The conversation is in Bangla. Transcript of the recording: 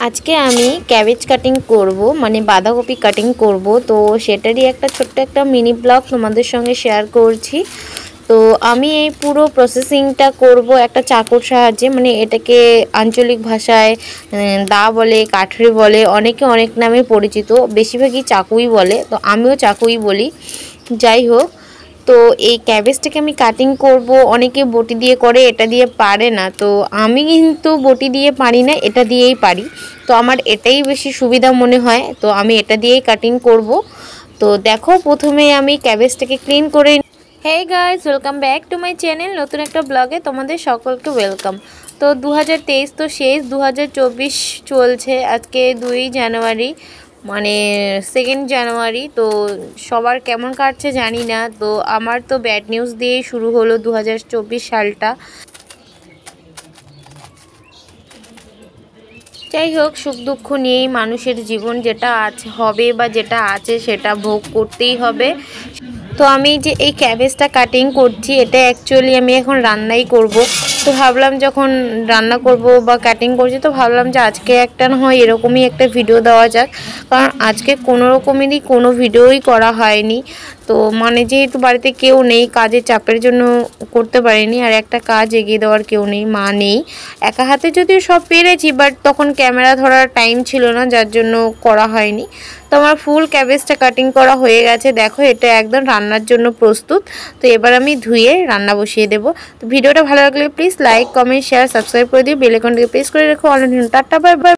আজকে আমি ক্যাবেজ কাটিং করব, মানে বাঁধাকপি কাটিং করব। তো সেটারই একটা ছোট্ট একটা মিনি ব্লগ তোমাদের সঙ্গে শেয়ার করছি। তো আমি এই পুরো প্রসেসিংটা করব একটা চাকুর সাহায্যে, মানে এটাকে আঞ্চলিক ভাষায় দা বলে, কাঠরি বলে, অনেকে অনেক নামে পরিচিত, বেশিরভাগই চাকুই বলে, তো আমিও চাকুই বলি। যাই হোক, তো এই ক্যাবেজটাকে আমি কাটিং করব। অনেকে বটি দিয়ে করে, এটা দিয়ে পারে না, তো আমি কিন্তু বটি দিয়ে পারি না, এটা দিয়েই পারি। তো আমার এটাই বেশি সুবিধা মনে হয়, তো আমি এটা দিয়েই কাটিং করব। তো দেখো, প্রথমে আমি ক্যাবেজটাকে ক্লিন করে। Hey guys, welcome back to my channel. নতুন একটা ব্লগে তোমাদের সকলকে ওয়েলকাম। তো 2023 তো শেষ, 2024 চলছে। আজকে 2 জানুয়ারি, মানে 2 জানুয়ারি। তো সবার কেমন কাটছে জানি না। তো আমার তো ব্যাড নিউজ দিয়েই শুরু হলো 2024 সালটা। যাই হোক, সুখ দুঃখ নিয়েই মানুষের জীবন, যেটা আছে হবে বা যেটা আছে সেটা ভোগ করতেই হবে। তো আমি যে এই ক্যাবেজটা কাটিং করছি, এটা অ্যাকচুয়ালি আমি এখন রান্নাই করব। তো ভাবলাম যখন রান্না করব বা কাটিং করছি, তো ভাবলাম যে আজকে একটা না হয় এরকমই একটা ভিডিও দেওয়া যাক। কারণ আজকে কোনো রকমেরই কোনো ভিডিওই করা হয়নি। তো মানে যেহেতু বাড়িতে কেউ নেই, কাজের চাপের জন্য করতে পারিনি, আর একটা কাজ এগিয়ে দেওয়ার কেউ নেই, মা নেই। একা হাতে যদিও সব পেরেছি, বাট তখন ক্যামেরা ধরার টাইম ছিল না, যার জন্য করা হয়নি। তো আমার ফুল ক্যাবেজটা কাটিং করা হয়ে গেছে। দেখো, এটা একদম রান্নার জন্য প্রস্তুত। তো এবার আমি ধুয়ে রান্না বসিয়ে দেবো। তো ভিডিওটা ভালো লাগলে please like, comment, share, subscribe করে দিও। বেল আইকনটাকে প্রেস করে রেখো। Already tata, bye bye.